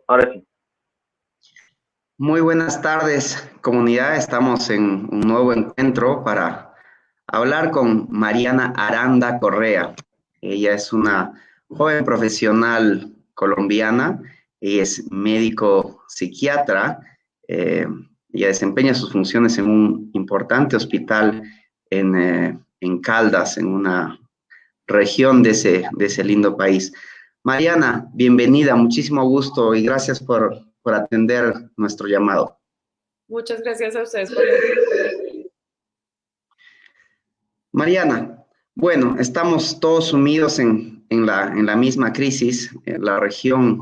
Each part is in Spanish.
Ahora sí. Muy buenas tardes, comunidad. Estamos en un nuevo encuentro para hablar con Mariana Aranda Correa. Ella es una joven profesional colombiana y es médico psiquiatra. Eh, Ella desempeña sus funciones en un importante hospital en Caldas, en una región de ese lindo país. Mariana, bienvenida, muchísimo gusto y gracias por atender nuestro llamado. Muchas gracias a ustedes por la invitación. Mariana, bueno, estamos todos sumidos en la misma crisis. La región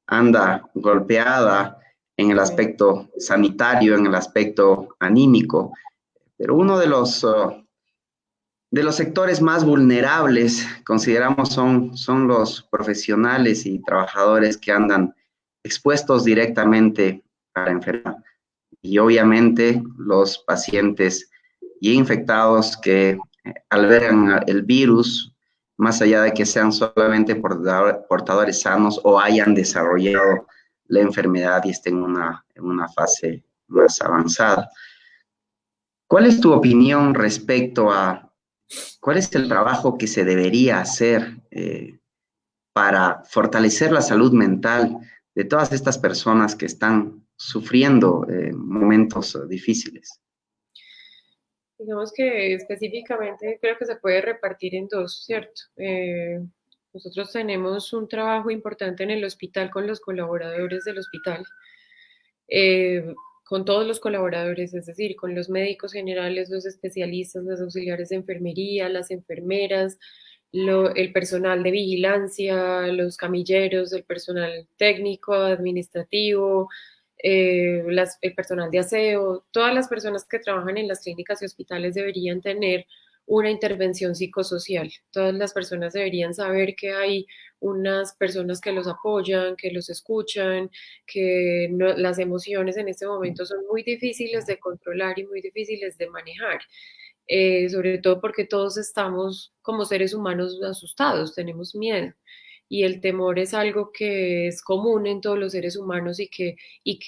anda golpeada en el aspecto sanitario, en el aspecto anímico, pero uno de los sectores más vulnerables, consideramos, son los profesionales y trabajadores que andan expuestos directamente a la enfermedad. Y obviamente los pacientes y infectados que albergan el virus, más allá de que sean solamente portadores sanos o hayan desarrollado la enfermedad y estén en una fase más avanzada. ¿Cuál es tu opinión respecto a cuál es el trabajo que se debería hacer para fortalecer la salud mental de todas estas personas que están sufriendo momentos difíciles? Digamos que específicamente creo que se puede repartir en dos, ¿cierto? Nosotros tenemos un trabajo importante en el hospital con los colaboradores del hospital, eh, con todos los colaboradores, es decir, con los médicos generales, los especialistas, los auxiliares de enfermería, las enfermeras, el personal de vigilancia, los camilleros, el personal técnico, administrativo, el personal de aseo, todas las personas que trabajan en las clínicas y hospitales deberían tener una intervención psicosocial. Todas las personas deberían saber que hay unas personas que los apoyan, que los escuchan, que las emociones en este momento son muy difíciles de controlar y muy difíciles de manejar. Sobre todo porque todos estamos como seres humanos asustados, tenemos miedo. Y el temor es algo que es común en todos los seres humanos y que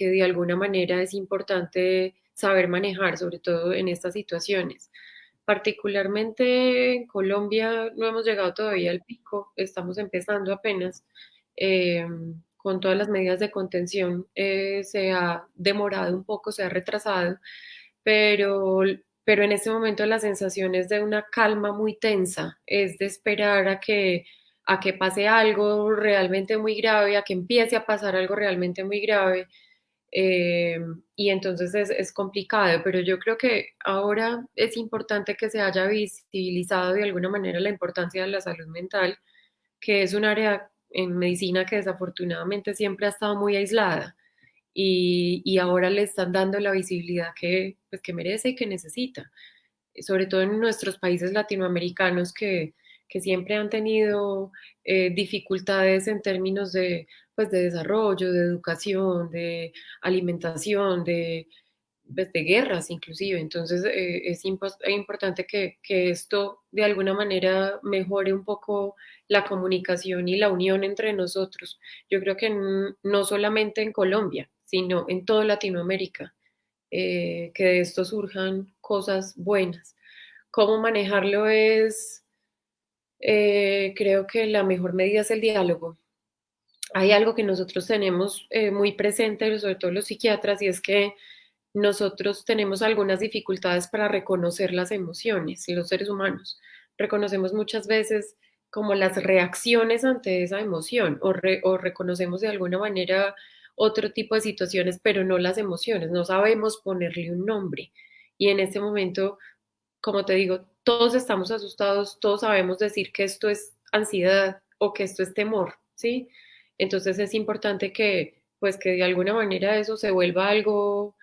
de alguna manera es importante saber manejar, sobre todo en estas situaciones. Particularmente en Colombia no hemos llegado todavía al pico, estamos empezando apenas. eh, con todas las medidas de contención se ha demorado un poco, se ha retrasado, pero, pero en este momento la sensación es de una calma muy tensa, es de esperar a que pase algo realmente muy grave, a que empiece a pasar algo realmente muy grave. eh, y entonces es complicado, pero yo creo que ahora es importante que se haya visibilizado de alguna manera la importancia de la salud mental, que es un área en medicina que desafortunadamente siempre ha estado muy aislada y ahora le están dando la visibilidad que, pues, que merece y que necesita, sobre todo en nuestros países latinoamericanos que siempre han tenido dificultades en términos de, pues, de desarrollo, de educación, de alimentación, pues, de guerras inclusive. Entonces es importante que esto de alguna manera mejore un poco la comunicación y la unión entre nosotros. Yo creo que no solamente en Colombia, sino en toda Latinoamérica, que de esto surjan cosas buenas. ¿Cómo manejarlo es, creo que la mejor medida es el diálogo? Hay algo que nosotros tenemos muy presente, sobre todo los psiquiatras, y es que nosotros tenemos algunas dificultades para reconocer las emociones, los seres humanos. Reconocemos muchas veces como las reacciones ante esa emoción o reconocemos de alguna manera otro tipo de situaciones, pero no las emociones, no sabemos ponerle un nombre. Y en este momento, como te digo, todos estamos asustados, todos sabemos decir que esto es ansiedad o que esto es temor, ¿sí? Entonces es importante que, pues, que de alguna manera eso se vuelva algo,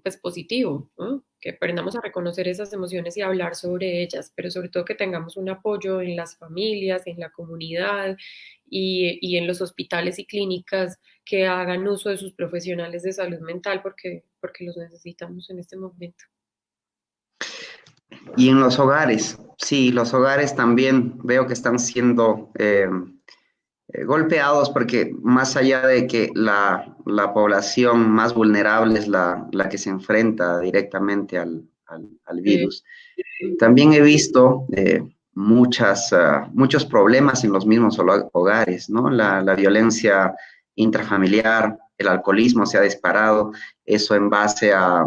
pues, positivo, ¿no? Que aprendamos a reconocer esas emociones y a hablar sobre ellas, pero sobre todo que tengamos un apoyo en las familias, en la comunidad y en los hospitales y clínicas que hagan uso de sus profesionales de salud mental porque los necesitamos en este momento. Y en los hogares, sí, los hogares también veo que están siendo golpeados porque más allá de que la población más vulnerable es la que se enfrenta directamente al Sí. virus, Ujú. también he visto muchos problemas en los mismos hogares, ¿no? La violencia intrafamiliar, el alcoholismo se ha disparado, eso en base a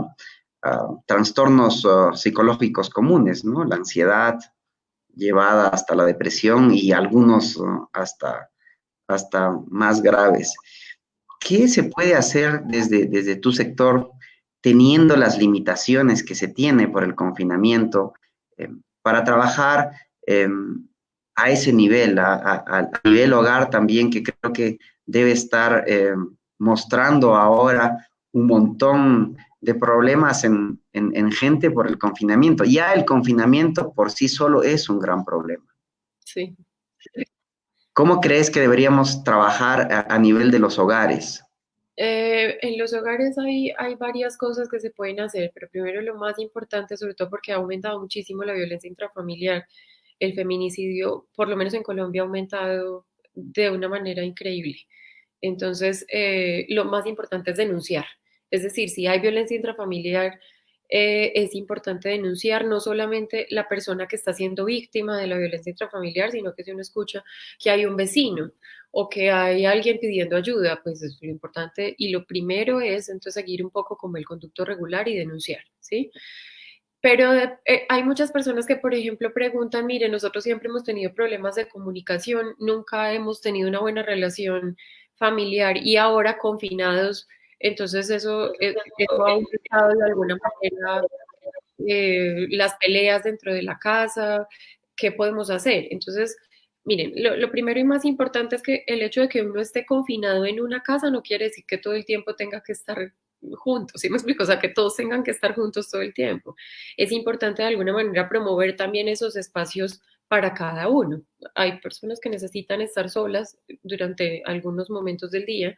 trastornos psicológicos comunes, ¿no? La ansiedad llevada hasta la depresión y algunos hasta más graves. ¿Qué se puede hacer desde tu sector teniendo las limitaciones que se tiene por el confinamiento eh, para trabajar eh, a ese nivel, a nivel hogar también, que creo que debe estar mostrando ahora un montón de problemas en gente por el confinamiento? Ya el confinamiento por sí solo es un gran problema. Sí. ¿Cómo crees que deberíamos trabajar a nivel de los hogares? En los hogares hay varias cosas que se pueden hacer, pero primero lo más importante, sobre todo porque ha aumentado muchísimo la violencia intrafamiliar, el feminicidio, por lo menos en Colombia, ha aumentado de una manera increíble. Entonces, lo más importante es denunciar. Es decir, si hay violencia intrafamiliar, es importante denunciar no solamente la persona que está siendo víctima de la violencia intrafamiliar, sino que si uno escucha que hay un vecino o que hay alguien pidiendo ayuda, pues es lo importante y lo primero es entonces seguir un poco como el conducto regular y denunciar, ¿sí? Pero hay muchas personas que, por ejemplo, preguntan, mire, nosotros siempre hemos tenido problemas de comunicación, nunca hemos tenido una buena relación familiar y ahora confinados, entonces eso ha aumentado de alguna manera las peleas dentro de la casa, qué podemos hacer. Entonces, miren, lo primero y más importante es que el hecho de que uno esté confinado en una casa no quiere decir que todo el tiempo tenga que estar juntos, ¿sí me explico? O sea, que todos tengan que estar juntos todo el tiempo. Es importante de alguna manera promover también esos espacios para cada uno. Hay personas que necesitan estar solas durante algunos momentos del día,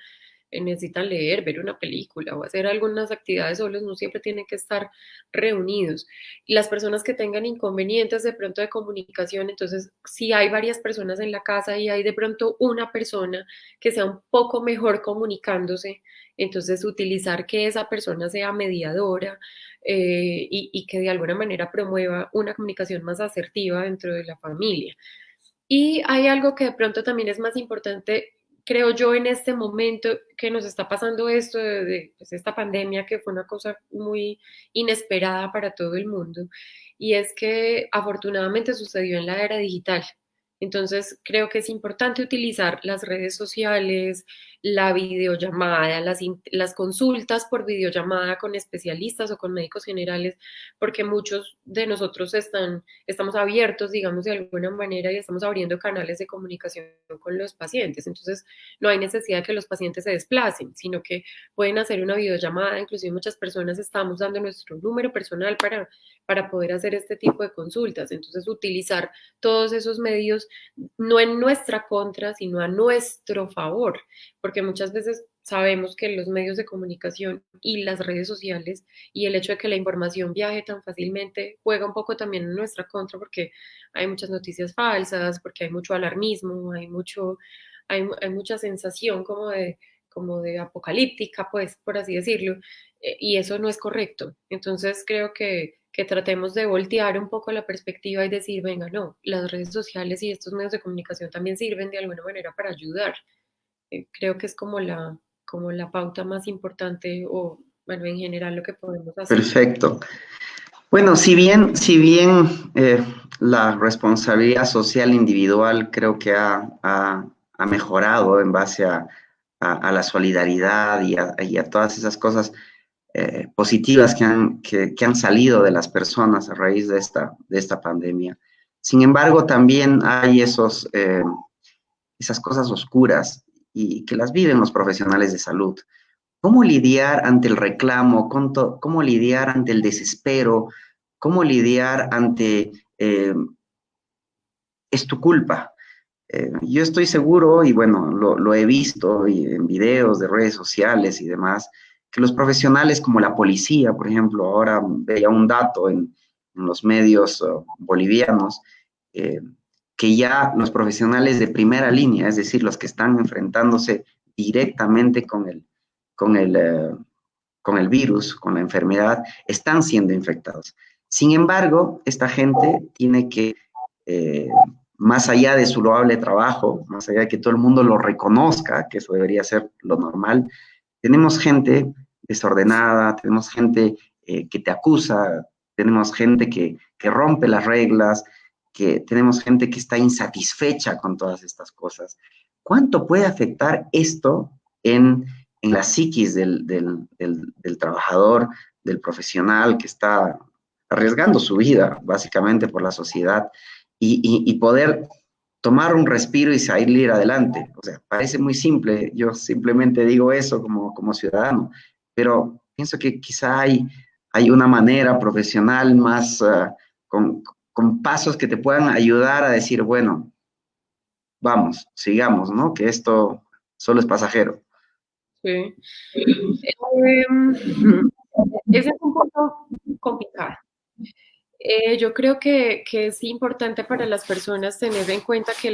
necesitan leer, ver una película o hacer algunas actividades solos, no siempre tienen que estar reunidos. Las personas que tengan inconvenientes de pronto de comunicación, entonces si hay varias personas en la casa y hay de pronto una persona que sea un poco mejor comunicándose, entonces utilizar que esa persona sea mediadora y que de alguna manera promueva una comunicación más asertiva dentro de la familia. Y hay algo que de pronto también es más importante, creo yo, en este momento que nos está pasando esto pues, esta pandemia, que fue una cosa muy inesperada para todo el mundo, y es que afortunadamente sucedió en la era digital. Entonces, creo que es importante utilizar las redes sociales, la videollamada, las consultas por videollamada con especialistas o con médicos generales, porque muchos de nosotros estamos abiertos, digamos, de alguna manera y estamos abriendo canales de comunicación con los pacientes. Entonces, no hay necesidad de que los pacientes se desplacen, sino que pueden hacer una videollamada. Inclusive muchas personas estamos dando nuestro número personal para poder hacer este tipo de consultas. Entonces, utilizar todos esos medios no en nuestra contra, sino a nuestro favor, porque muchas veces sabemos que los medios de comunicación y las redes sociales y el hecho de que la información viaje tan fácilmente juega un poco también en nuestra contra porque hay muchas noticias falsas, porque hay mucho alarmismo, hay mucha sensación como de apocalíptica, pues, por así decirlo, y eso no es correcto. Entonces creo que tratemos de voltear un poco la perspectiva y decir, venga, no, las redes sociales y estos medios de comunicación también sirven de alguna manera para ayudar. Creo que es como la pauta más importante o, bueno, en general lo que podemos hacer. Perfecto. Bueno, si bien la responsabilidad social individual creo que ha mejorado en base a la solidaridad y a todas esas cosas positivas que han salido de las personas a raíz de esta pandemia. Sin embargo, también hay esas cosas oscuras y que las viven los profesionales de salud. ¿Cómo lidiar ante el reclamo? ¿Cómo lidiar ante el desespero? ¿Cómo lidiar ante es tu culpa? Yo estoy seguro, y bueno, lo he visto y en videos de redes sociales y demás, que los profesionales como la policía, por ejemplo, ahora veía un dato en los medios bolivianos, eh, que ya los profesionales de primera línea, es decir, los que están enfrentándose directamente con con el virus, con la enfermedad, están siendo infectados. Sin embargo, esta gente tiene que, más allá de su loable trabajo, más allá de que todo el mundo lo reconozca, que eso debería ser lo normal, tenemos gente desordenada, tenemos gente que te acusa, tenemos gente que rompe las reglas, que tenemos gente que está insatisfecha con todas estas cosas. ¿Cuánto puede afectar esto en la psiquis del trabajador, del profesional que está arriesgando su vida básicamente por la sociedad y poder tomar un respiro y salir adelante? O sea, parece muy simple, yo simplemente digo eso como ciudadano, pero pienso que quizá hay una manera profesional más con pasos que te puedan ayudar a decir, bueno, vamos, sigamos, ¿no? Que esto solo es pasajero. Sí. Ese es un poco complicado. Yo creo que es importante para las personas tener en cuenta que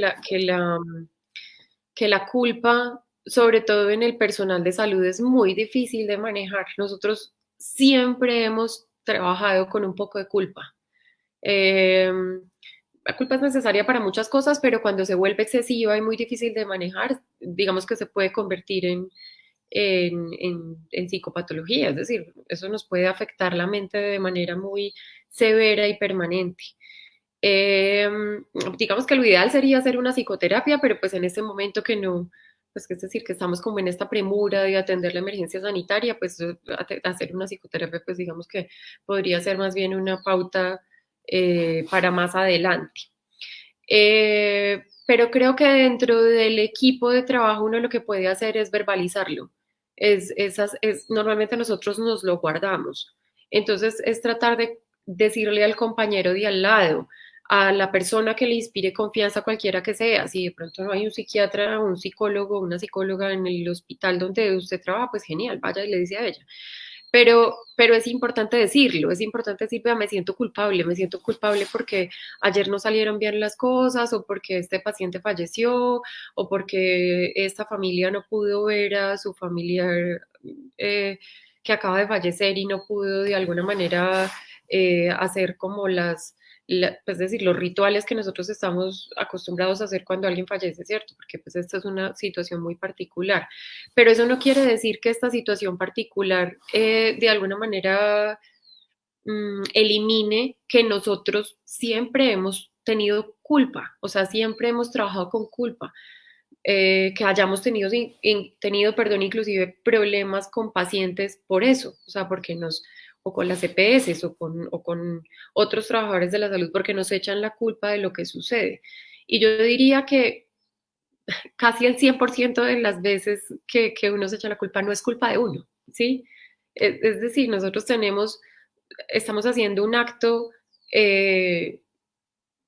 la culpa, sobre todo en el personal de salud, es muy difícil de manejar. Nosotros siempre hemos trabajado con un poco de culpa. Eh, la culpa es necesaria para muchas cosas, pero cuando se vuelve excesiva y muy difícil de manejar, digamos que se puede convertir en psicopatología, es decir, eso nos puede afectar la mente de manera muy severa y permanente. Eh, digamos que lo ideal sería hacer una psicoterapia, pero pues en este momento que no, pues es decir, que estamos como en esta premura de atender la emergencia sanitaria, pues hacer una psicoterapia, pues digamos que podría ser más bien una pauta para más adelante. Pero creo que dentro del equipo de trabajo uno lo que puede hacer es verbalizarlo. Normalmente nosotros nos lo guardamos. Entonces es tratar de decirle al compañero de al lado, a la persona que le inspire confianza, cualquiera que sea. Si de pronto no hay un psiquiatra, un psicólogo, una psicóloga en el hospital donde usted trabaja, pues genial, vaya y le dice a ella. Pero es importante decirlo, es importante decir, vea, me siento culpable porque ayer no salieron bien las cosas, o porque este paciente falleció, o porque esta familia no pudo ver a su familiar que acaba de fallecer y no pudo de alguna manera hacer como es decir, los rituales que nosotros estamos acostumbrados a hacer cuando alguien fallece, ¿cierto? Porque pues esta es una situación muy particular. Pero eso no quiere decir que esta situación particular de alguna manera elimine que nosotros siempre hemos tenido culpa, o sea, siempre hemos trabajado con culpa. Que hayamos tenido, perdón, inclusive problemas con pacientes por eso, o sea, porque o con las EPS o con otros trabajadores de la salud, porque nos echan la culpa de lo que sucede. Y yo diría que casi el 100% de las veces que uno se echa la culpa no es culpa de uno, ¿sí? Es decir, nosotros estamos haciendo un acto de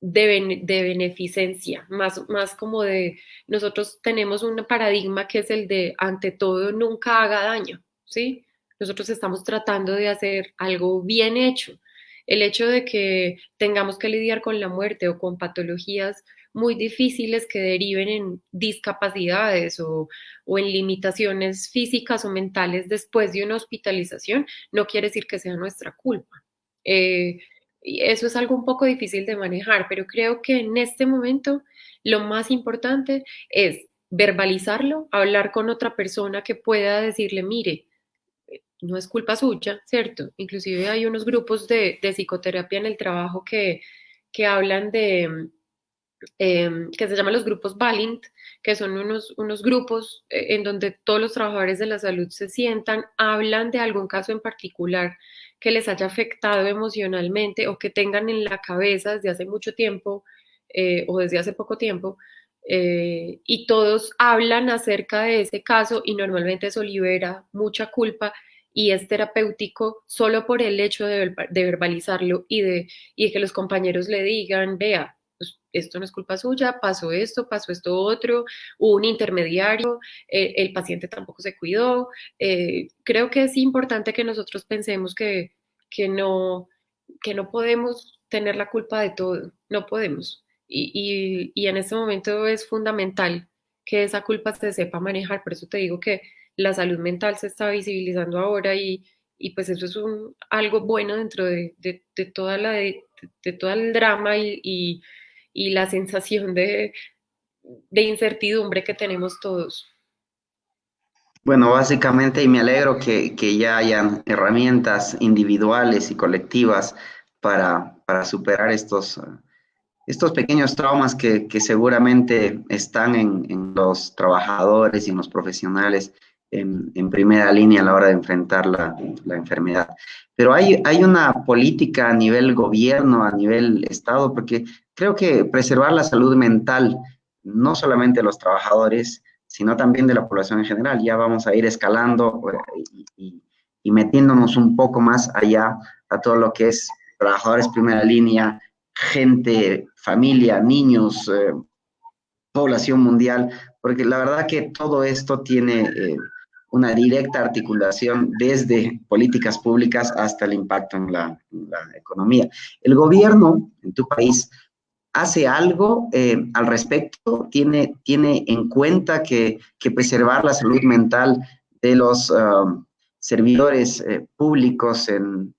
beneficencia, más como de, nosotros tenemos un paradigma que es el de ante todo nunca haga daño, ¿sí? Nosotros estamos tratando de hacer algo bien hecho. El hecho de que tengamos que lidiar con la muerte o con patologías muy difíciles que deriven en discapacidades o en limitaciones físicas o mentales después de una hospitalización, no quiere decir que sea nuestra culpa. Eh, y eso es algo un poco difícil de manejar, pero creo que en este momento lo más importante es verbalizarlo, hablar con otra persona que pueda decirle, mire, no es culpa suya, ¿cierto? Inclusive hay unos grupos de psicoterapia en el trabajo que hablan que se llaman los grupos Valint, que son unos grupos en donde todos los trabajadores de la salud se sientan, hablan de algún caso en particular que les haya afectado emocionalmente o que tengan en la cabeza desde hace mucho tiempo o desde hace poco tiempo, y todos hablan acerca de ese caso y normalmente eso libera mucha culpa y es terapéutico solo por el hecho de verbalizarlo y de que los compañeros le digan, vea, pues, esto no es culpa suya, pasó esto otro, hubo un intermediario, el paciente tampoco se cuidó. Creo que es importante que nosotros pensemos que no, que no podemos tener la culpa de todo, no podemos. y en este momento es fundamental que esa culpa se sepa manejar. Por eso te digo que la salud mental se está visibilizando ahora y pues eso es algo bueno dentro de toda de todo el drama y la sensación de incertidumbre que tenemos todos. Bueno, básicamente, y me alegro que ya hayan herramientas individuales y colectivas para superar estos pequeños traumas que seguramente están en los trabajadores y en los profesionales en primera línea a la hora de enfrentar la enfermedad. Pero hay una política a nivel gobierno, a nivel Estado, porque creo que preservar la salud mental, no solamente de los trabajadores, sino también de la población en general. Ya vamos a ir escalando y metiéndonos un poco más allá a todo lo que es trabajadores primera línea, gente, familia, niños, población mundial, porque la verdad que todo esto tiene una directa articulación desde políticas públicas hasta el impacto en la economía. ¿El gobierno en tu país hace algo al respecto? ¿Tiene en cuenta que preservar la salud mental de los servidores públicos en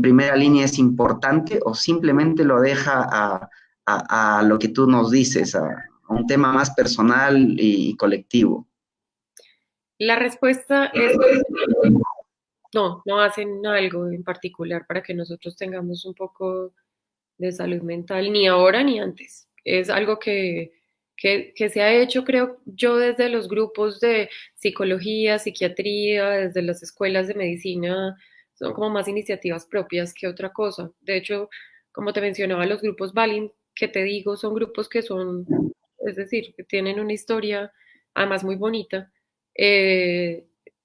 primera línea es importante o simplemente lo deja a lo que tú nos dices, a un tema más personal y colectivo? La respuesta es no, no hacen algo en particular para que nosotros tengamos un poco de salud mental, ni ahora ni antes. Es algo que se ha hecho, creo yo, desde los grupos de psicología, psiquiatría, desde las escuelas de medicina, son como más iniciativas propias que otra cosa. De hecho, como te mencionaba, los grupos Balin, que te digo, son grupos que son, es decir, que tienen una historia además muy bonita.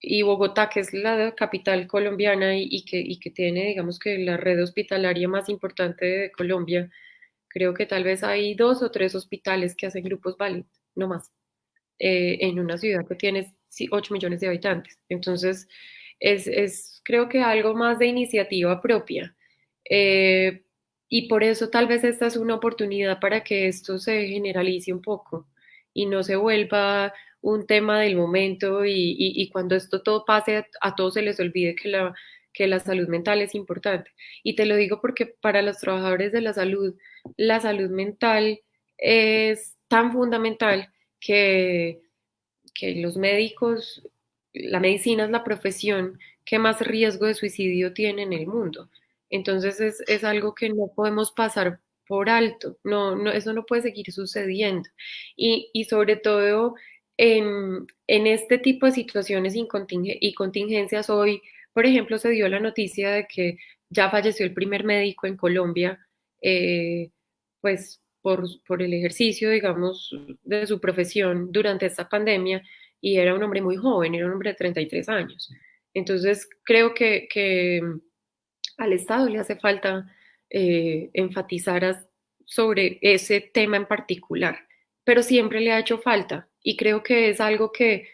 Y Bogotá, que es la capital colombiana y que tiene, digamos que la red hospitalaria más importante de Colombia, creo que tal vez hay 2 o 3 hospitales que hacen grupos Valiant, no más, en una ciudad que tiene 8 millones de habitantes. Entonces, creo que algo más de iniciativa propia. Eh, y por eso tal vez esta es una oportunidad para que esto se generalice un poco y no se vuelva un tema del momento y cuando esto todo pase a todos se les olvide que la salud mental es importante. Y te lo digo porque para los trabajadores de la salud mental es tan fundamental que, que los médicos, la medicina es la profesión que más riesgo de suicidio tiene en el mundo. Entonces es algo que no podemos pasar por alto, no, no, eso no puede seguir sucediendo. Y sobre todo en este tipo de situaciones y contingencias, hoy, por ejemplo, se dio la noticia de que ya falleció el primer médico en Colombia, pues por el ejercicio, digamos, de su profesión durante esta pandemia y era un hombre muy joven, era un hombre de 33 años. Entonces, creo que al Estado le hace falta enfatizar sobre ese tema en particular, pero siempre le ha hecho falta y creo que es algo que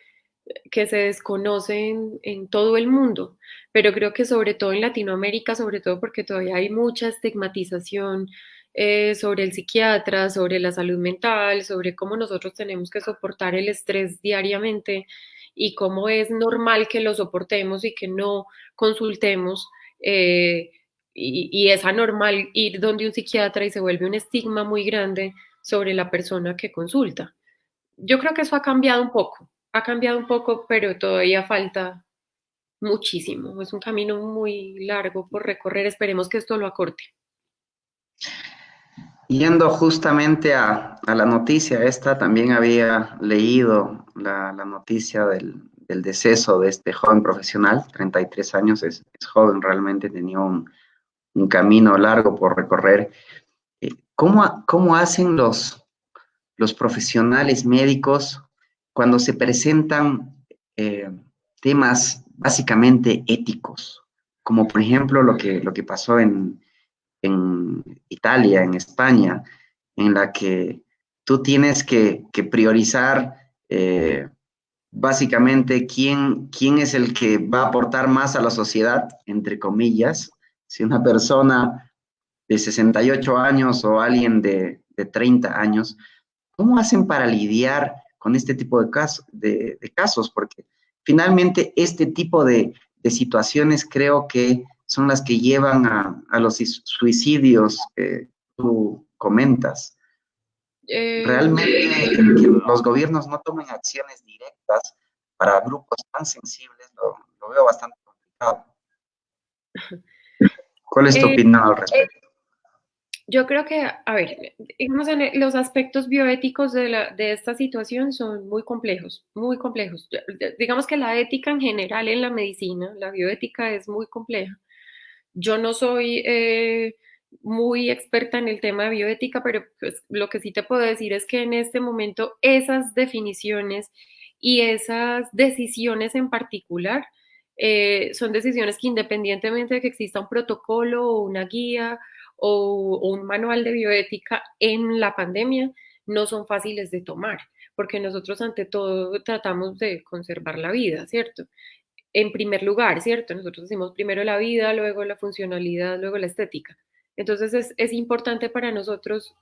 se desconoce en todo el mundo, pero creo que sobre todo en Latinoamérica, sobre todo porque todavía hay mucha estigmatización sobre el psiquiatra, sobre la salud mental, sobre cómo nosotros tenemos que soportar el estrés diariamente y cómo es normal que lo soportemos y que no consultemos. eh, y es anormal ir donde un psiquiatra y se vuelve un estigma muy grande sobre la persona que consulta. Yo creo que eso ha cambiado un poco, pero todavía falta muchísimo. Es un camino muy largo por recorrer. Esperemos que esto lo acorte. Yendo justamente a la noticia esta, también había leído la noticia del deceso de este joven profesional, 33 años, es joven realmente, tenía un camino largo por recorrer. ¿Cómo hacen los profesionales médicos cuando se presentan eh, temas básicamente éticos? Como por ejemplo lo que pasó en Italia, en España, en la que tú tienes que priorizar básicamente quién es el que va a aportar más a la sociedad, entre comillas. Si una persona de 68 años o alguien de de 30 años, ¿cómo hacen para lidiar con este tipo de casos? Porque finalmente este tipo de situaciones creo que son las que llevan a los suicidios que tú comentas. Eh, Realmente el que los gobiernos no tomen acciones directas para grupos tan sensibles lo veo bastante complicado. ¿Cuál es tu eh, opinión al respecto? yo creo que, a ver, digamos, los aspectos bioéticos de esta situación son muy complejos, muy complejos. Digamos que la ética en general en la medicina, la bioética es muy compleja. Yo no soy muy experta en el tema de bioética, pero pues, lo que sí te puedo decir es que en este momento esas definiciones y esas decisiones en particular son decisiones que independientemente de que exista un protocolo o una guía o un manual de bioética en la pandemia, no son fáciles de tomar, porque nosotros ante todo tratamos de conservar la vida, ¿cierto? En primer lugar, ¿cierto? Nosotros decimos primero la vida, luego la funcionalidad, luego la estética. Entonces es importante para nosotros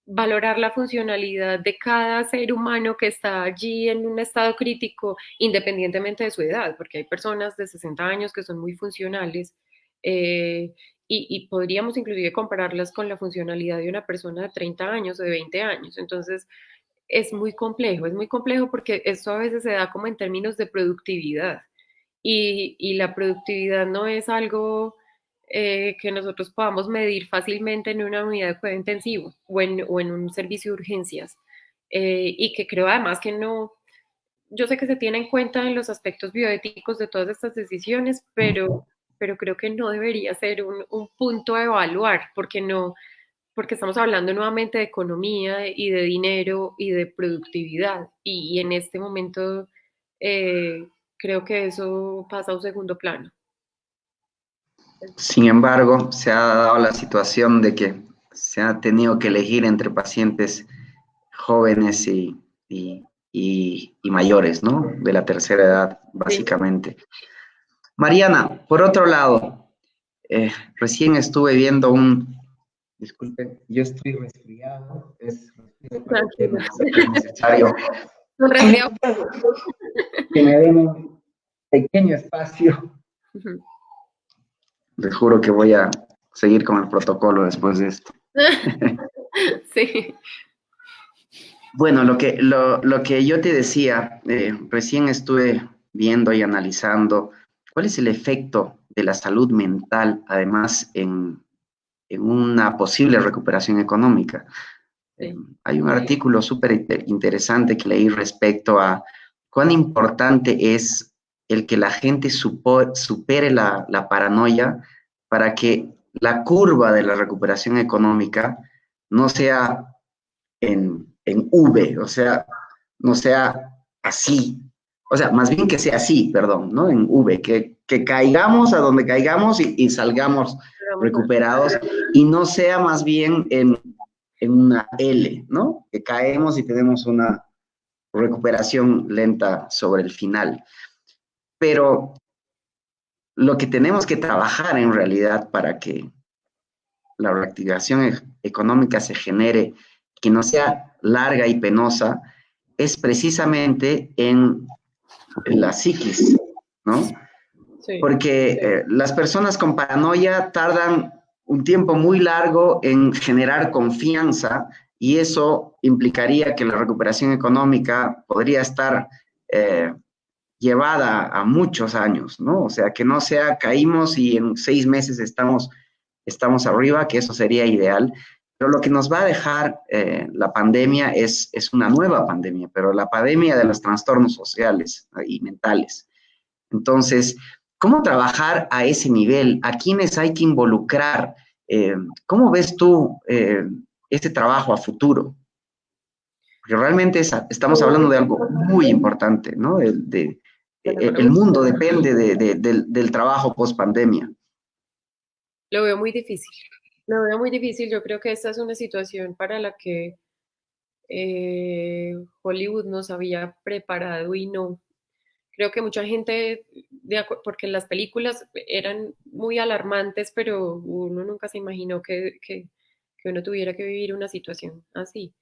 valorar la funcionalidad de cada ser humano que está allí en un estado crítico, independientemente de su edad, porque hay personas de 60 años que son muy funcionales y podríamos inclusive compararlas con la funcionalidad de una persona de 30 años o de 20 años. Entonces, es muy complejo porque esto a veces se da como en términos de productividad y la productividad no es algo que nosotros podamos medir fácilmente en una unidad de cuidado intensivo o en un servicio de urgencias. Y que creo además que no, yo sé que se tiene en cuenta en los aspectos bioéticos de todas estas decisiones, pero creo que no debería ser un punto a evaluar, porque no, porque estamos hablando nuevamente de economía y de dinero y de productividad. Y en este momento eh, creo que eso pasa a un segundo plano. Sin embargo, se ha dado la situación de que se ha tenido que elegir entre pacientes jóvenes y mayores, ¿no? De la tercera edad, Sí, básicamente. Mariana, por otro lado, recién estuve viendo disculpe, yo estoy resfriado, es tranquilo. es necesario Un resfriado. que me den un pequeño espacio. Les juro que voy a seguir con el protocolo después de esto. Sí. Bueno, lo que yo te decía, recién estuve viendo y analizando cuál es el efecto de la salud mental, además, en una posible recuperación económica. Eh, Sí. Hay un artículo súper interesante que leí respecto a cuán importante es el que la gente supere la paranoia para que la curva de la recuperación económica no sea en V, o sea, no sea así, o sea, más bien que sea así, perdón, ¿no? En V, que caigamos a donde caigamos y salgamos Vamos a recuperados y no sea más bien en una L, ¿no? Que caemos y tenemos una recuperación lenta sobre el final. Pero lo que tenemos que trabajar en realidad para que la reactivación económica se genere, que no sea larga y penosa, es precisamente en la psiquis, ¿no? Sí. Porque las personas con paranoia tardan un tiempo muy largo en generar confianza y eso implicaría que la recuperación económica podría estar llevada a muchos años, ¿no? O sea, que no sea caímos y en 6 meses estamos arriba, que eso sería ideal. Pero lo que nos va a dejar la pandemia es una nueva pandemia, pero la pandemia de los trastornos sociales y mentales. Entonces, ¿cómo trabajar a ese nivel? ¿A quiénes hay que involucrar? ¿Cómo ves tú este trabajo a futuro? Porque realmente estamos hablando de algo muy importante, ¿no? El mundo depende del trabajo post pandemia. Lo veo muy difícil. Lo veo muy difícil. Yo creo que esta es una situación para la que Hollywood nos había preparado y no. Creo que mucha gente, porque las películas eran muy alarmantes, pero uno nunca se imaginó que uno tuviera que vivir una situación así.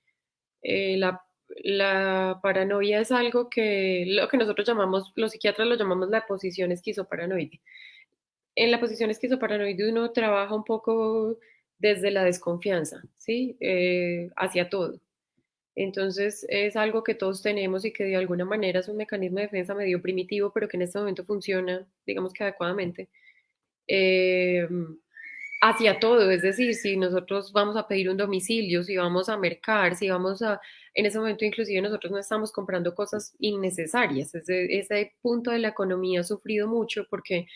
La paranoia es algo que lo que nosotros llamamos, los psiquiatras lo llamamos la posición esquizoparanoide. En la posición esquizoparanoide uno trabaja un poco desde la desconfianza, ¿sí? Hacia todo. Entonces es algo que todos tenemos y que de alguna manera es un mecanismo de defensa medio primitivo, pero que en este momento funciona, digamos que adecuadamente. Eh, Hacia todo, es decir, si nosotros vamos a pedir un domicilio, si vamos a mercar, si vamos a, en ese momento inclusive nosotros no estamos comprando cosas innecesarias, ese punto de la economía ha sufrido mucho porque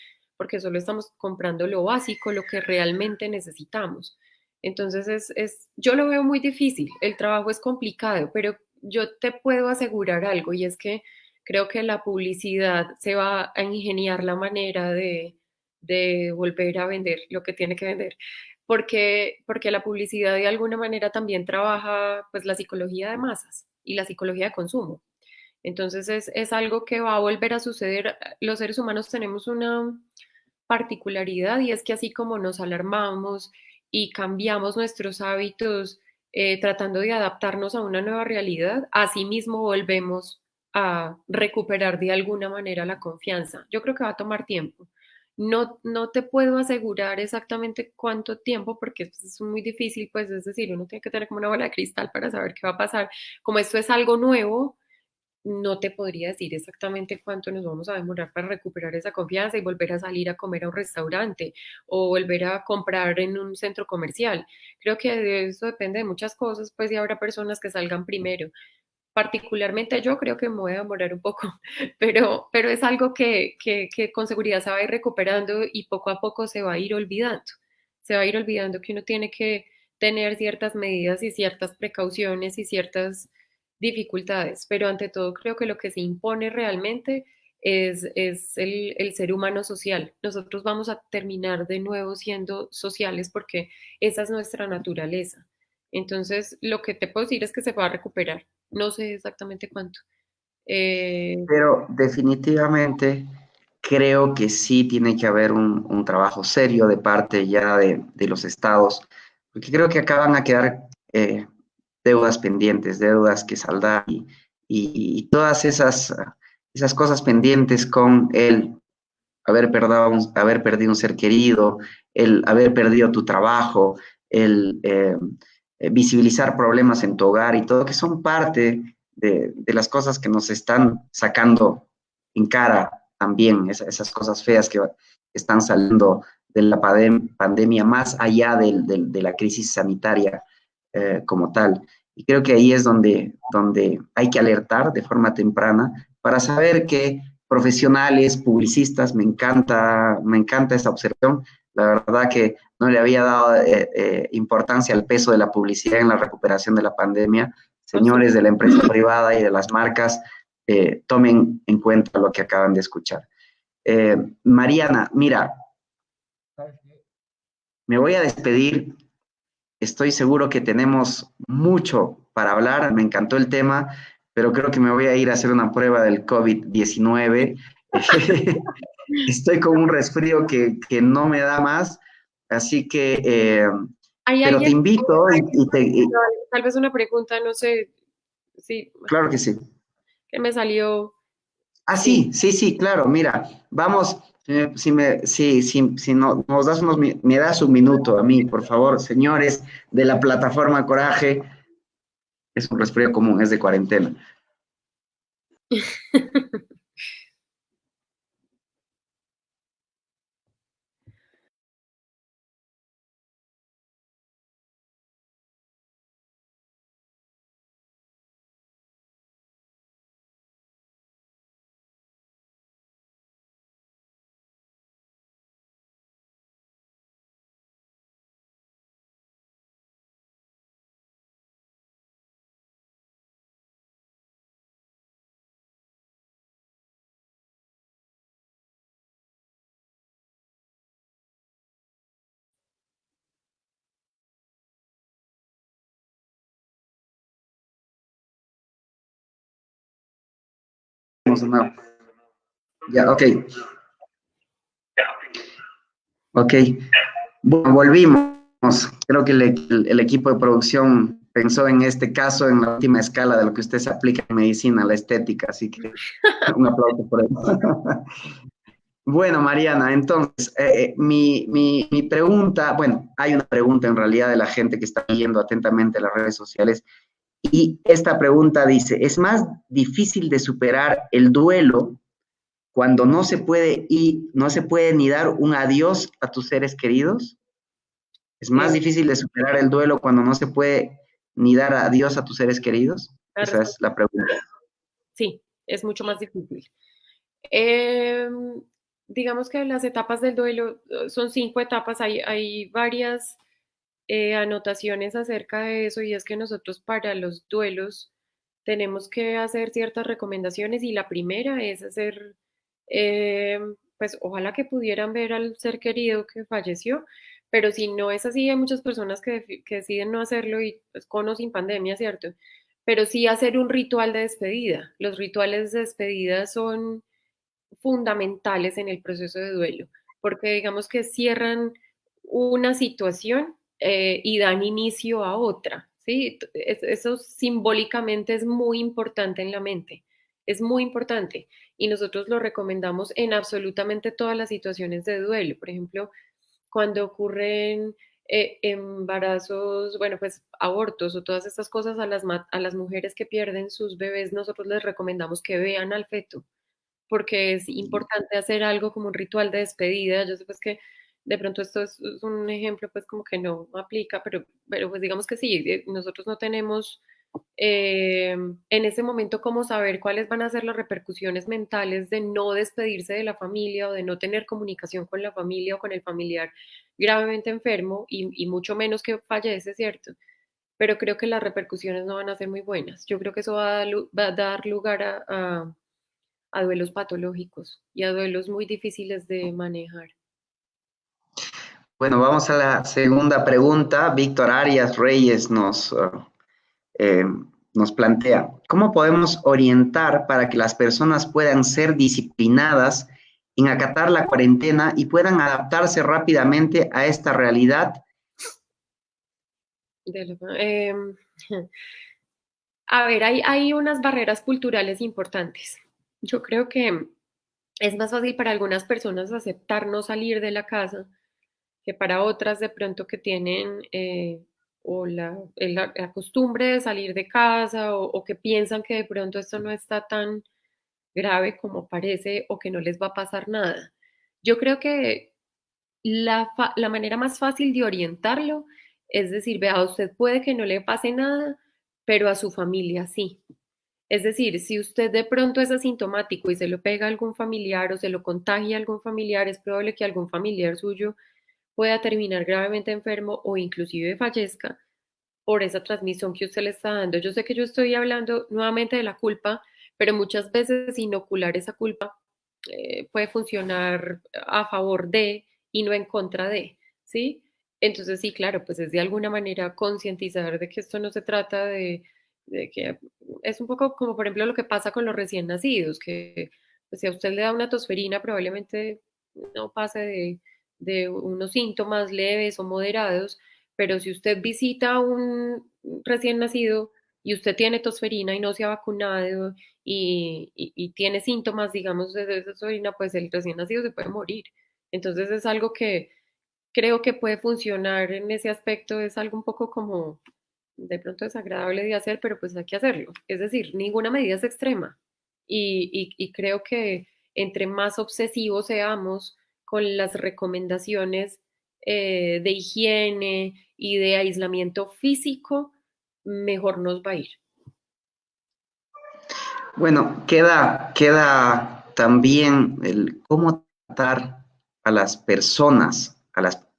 solo estamos comprando lo básico, lo que realmente necesitamos. Entonces yo lo veo muy difícil, el trabajo es complicado, pero yo te puedo asegurar algo y es que creo que la publicidad se va a ingeniar la manera de volver a vender lo que tiene que vender, porque la publicidad de alguna manera también trabaja pues la psicología de masas y la psicología de consumo. Entonces es algo que va a volver a suceder. Los seres humanos tenemos una particularidad y es que así como nos alarmamos y cambiamos nuestros hábitos tratando de adaptarnos a una nueva realidad, así mismo volvemos a recuperar de alguna manera la confianza. Yo creo que va a tomar tiempo. No te puedo asegurar exactamente cuánto tiempo porque es muy difícil, pues es decir, uno tiene que tener como una bola de cristal para saber qué va a pasar. Como esto es algo nuevo, no te podría decir exactamente cuánto nos vamos a demorar para recuperar esa confianza y volver a salir a comer a un restaurante o volver a comprar en un centro comercial. Creo que de eso depende de muchas cosas, pues y habrá personas que salgan primero. Particularmente yo creo que me voy a demorar un poco, pero es algo que con seguridad se va a ir recuperando y poco a poco se va a ir olvidando. Se va a ir olvidando que uno tiene que tener ciertas medidas y ciertas precauciones y ciertas dificultades, pero ante todo creo que lo que se impone realmente es el ser humano social. Nosotros vamos a terminar de nuevo siendo sociales porque esa es nuestra naturaleza. Entonces, lo que te puedo decir es que se va a recuperar. No sé exactamente cuánto. Eh, Pero definitivamente creo que sí tiene que haber un trabajo serio de parte ya de los estados, porque creo que acaban a quedar deudas pendientes, deudas que saldar y todas esas cosas pendientes con el haber perdido un ser querido, el haber perdido tu trabajo, el visibilizar problemas en tu hogar y todo, que son parte de las cosas que nos están sacando en cara también, esas cosas feas que están saliendo de la pandemia más allá de la crisis sanitaria como tal. Y creo que ahí es donde hay que alertar de forma temprana para saber que profesionales, publicistas, me encanta esa observación. La verdad que no le había dado importancia al peso de la publicidad en la recuperación de la pandemia. Señores de la empresa privada y de las marcas, tomen en cuenta lo que acaban de escuchar. Mariana, mira, me voy a despedir. Estoy seguro que tenemos mucho para hablar. Me encantó el tema, pero creo que me voy a ir a hacer una prueba del COVID-19. Estoy con un resfrío que no me da más, así que, ¿Hay pero te alguien? invito Tal vez una pregunta, no sé, sí, claro que sí. que me salió, Ah, sí. sí, sí, sí, claro, mira, vamos, si nos das me das un minuto a mí, por favor, señores de la plataforma Coraje, es un resfrío común, es de cuarentena. No, ya, ok, ok. Bueno, volvimos. creo que el equipo de producción pensó en este caso en la última escala de lo que usted se aplica en medicina, la estética, así que un aplauso por eso. Bueno, Mariana, entonces, mi pregunta, bueno, hay una pregunta en realidad de la gente que está viendo atentamente las redes sociales, y esta pregunta dice, ¿es más difícil de superar el duelo cuando no se puede y no se puede ni dar un adiós a tus seres queridos? ¿Es Eh, más difícil de superar el duelo cuando no se puede ni dar adiós a tus seres queridos? la Esa es respuesta la pregunta. sí, es mucho más difícil. Em, digamos que las etapas del duelo son 5 etapas, hay varias anotaciones acerca de eso y es que nosotros para los duelos tenemos que hacer ciertas recomendaciones y la primera es hacer, pues ojalá que pudieran ver al ser querido que falleció, pero si no es así, hay muchas personas que deciden no hacerlo y pues con o sin pandemia, ¿cierto? Pero sí hacer un ritual de despedida. Los rituales de despedida son fundamentales en el proceso de duelo, porque digamos que cierran una situación y dan inicio a otra, ¿sí? Eso simbólicamente es muy importante en la mente, es muy importante y nosotros lo recomendamos en absolutamente todas las situaciones de duelo. Por ejemplo, cuando ocurren embarazos, bueno, pues abortos o todas estas cosas a las mujeres que pierden sus bebés, nosotros les recomendamos que vean al feto porque es importante hacer algo como un ritual de despedida. Yo sé pues que de pronto esto es un ejemplo pues como que no aplica, pero pues digamos que sí, nosotros no tenemos en ese momento cómo saber cuáles van a ser las repercusiones mentales de no despedirse de la familia o de no tener comunicación con la familia o con el familiar gravemente enfermo y mucho menos que fallece, ¿cierto? Pero creo que las repercusiones no van a ser muy buenas. Yo creo que eso va a dar lugar a duelos patológicos y a duelos muy difíciles de manejar. Bueno, vamos a la segunda pregunta. Víctor Arias Reyes eh, nos plantea, ¿cómo podemos orientar para que las personas puedan ser disciplinadas en acatar la cuarentena y puedan adaptarse rápidamente a esta realidad? A ver, hay unas barreras culturales importantes. Yo creo que es más fácil para algunas personas aceptar no salir de la casa que para otras de pronto que tienen o la costumbre de salir de casa o que piensan que de pronto esto no está tan grave como parece o que no les va a pasar nada. Yo creo que la manera más fácil de orientarlo es decir, vea, a usted puede que no le pase nada, pero a su familia sí. Es decir, si usted de pronto es asintomático y se lo pega a algún familiar o se lo contagia a algún familiar, es probable que algún familiar suyo pueda terminar gravemente enfermo o inclusive fallezca por esa transmisión que usted le está dando. Yo sé que yo estoy hablando nuevamente de la culpa, pero muchas veces inocular esa culpa puede funcionar a favor de y no en contra de, ¿sí? Entonces, sí, claro, pues es de alguna manera concientizar de que esto no se trata de que es un poco como, por ejemplo, lo que pasa con los recién nacidos, que pues, si a usted le da una tosferina, probablemente no pase de unos síntomas leves o moderados, pero si usted visita a un recién nacido y usted tiene tosferina y no se ha vacunado y tiene síntomas, digamos, de tosferina, pues el recién nacido se puede morir. Entonces es algo que creo que puede funcionar en ese aspecto, es algo un poco como de pronto desagradable de hacer, pero pues hay que hacerlo. Es decir, ninguna medida es extrema y creo que entre más obsesivos seamos con las recomendaciones de higiene y de aislamiento físico, mejor nos va a ir. Bueno, queda también el cómo tratar a las personas,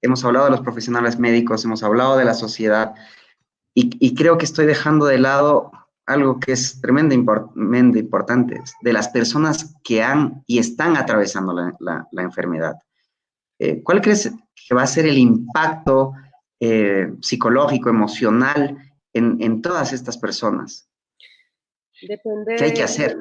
hemos hablado de los profesionales médicos, hemos hablado de la sociedad, y creo que estoy dejando de lado algo que es tremendamente importante, de las personas que han y están atravesando la enfermedad. ¿Cuál crees que va a ser el impacto psicológico, emocional en todas estas personas? Depende ¿Qué hay que de, hacer?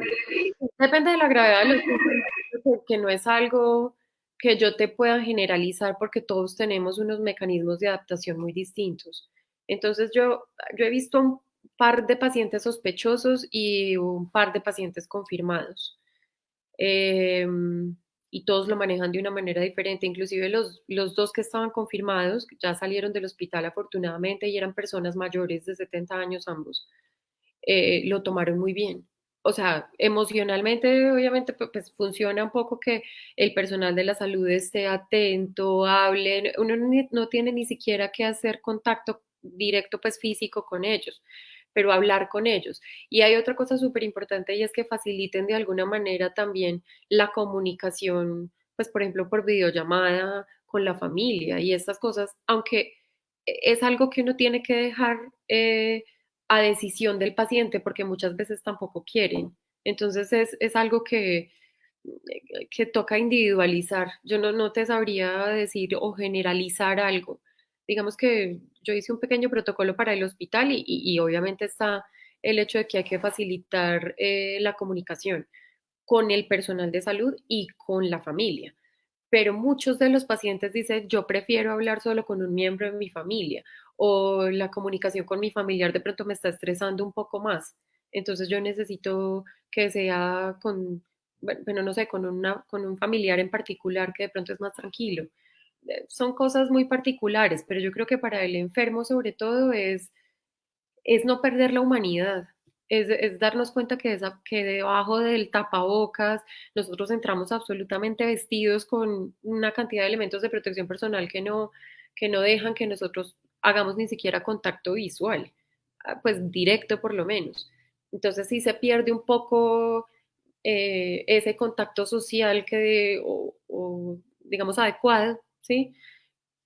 depende de la gravedad de los síntomas, que no es algo que yo te pueda generalizar porque todos tenemos unos mecanismos de adaptación muy distintos. Entonces yo he visto un par de pacientes sospechosos y un par de pacientes confirmados. Eh, y todos lo manejan de una manera diferente. Inclusive los dos que estaban confirmados ya salieron del hospital afortunadamente y eran personas mayores de 70 años ambos. Lo tomaron muy bien. O sea, emocionalmente, obviamente, pues funciona un poco que el personal de la salud esté atento, hable, uno no tiene ni siquiera que hacer contacto directo, pues físico con ellos, pero hablar con ellos. Y hay otra cosa súper importante y es que faciliten de alguna manera también la comunicación, pues por ejemplo, por videollamada con la familia y estas cosas, aunque es algo que uno tiene que dejar a decisión del paciente porque muchas veces tampoco quieren. Entonces es algo que toca individualizar. Yo no te sabría decir o generalizar algo. Digamos que yo hice un pequeño protocolo para el hospital y obviamente está el hecho de que hay que facilitar la comunicación con el personal de salud y con la familia. Pero muchos de los pacientes dicen, yo prefiero hablar solo con un miembro de mi familia o la comunicación con mi familiar de pronto me está estresando un poco más. Entonces yo necesito que sea con, bueno, no sé, con un familiar en particular que de pronto es más tranquilo. Son cosas muy particulares, pero yo creo que para el enfermo sobre todo es no perder la humanidad, es darnos cuenta que debajo del tapabocas nosotros entramos absolutamente vestidos con una cantidad de elementos de protección personal que no dejan que nosotros hagamos ni siquiera contacto visual, pues directo por lo menos. Entonces sí se pierde un poco ese contacto social o digamos adecuado, ¿sí?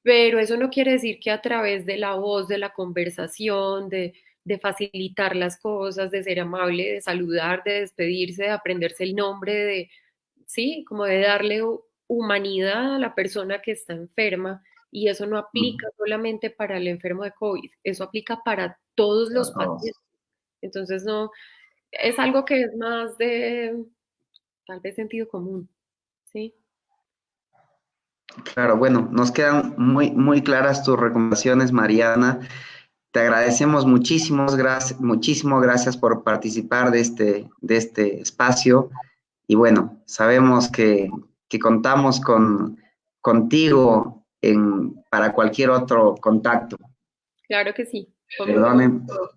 Pero eso no quiere decir que a través de la voz, de la conversación, de facilitar las cosas, de ser amable, de saludar, de despedirse, de aprenderse el nombre, sí, como de darle humanidad a la persona que está enferma. Y eso no aplica solamente para el enfermo de COVID, eso aplica para todos A los todos. pacientes. Entonces, no, es algo que es más de tal vez sentido común, ¿sí? Claro, bueno, nos quedan muy claras tus recomendaciones, Mariana. Te agradecemos muchísimo, gracias por participar de este espacio. Y bueno, sabemos que contamos contigo para cualquier otro contacto. Claro que sí, con mucho Perdonen. gusto.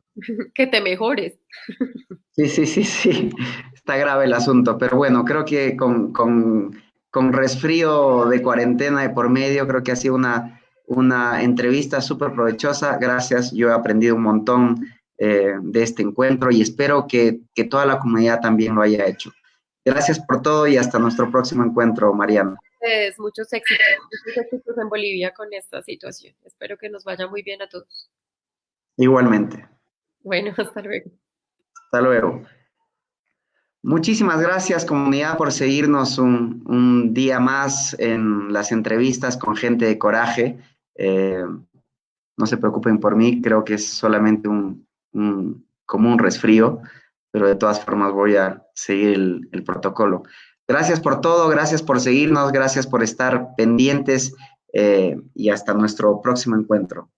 Que te mejores. Sí, está grave el asunto, pero bueno, creo que con resfrío de cuarentena de por medio, creo que ha sido una entrevista súper provechosa. Gracias, yo he aprendido un montón de este encuentro y espero que toda la comunidad también lo haya hecho. Gracias por todo y hasta nuestro próximo encuentro, Mariana. Pues, muchos éxitos en Bolivia con esta situación. Espero que nos vaya muy bien a todos. Igualmente. Bueno, hasta luego. Hasta luego. Muchísimas gracias, comunidad, por seguirnos un día más en las entrevistas con gente de coraje. Eh, no se preocupen por mí, creo que es solamente como un resfrío, pero de todas formas voy a seguir el protocolo. Gracias por todo, gracias por seguirnos, gracias por estar pendientes y hasta nuestro próximo encuentro.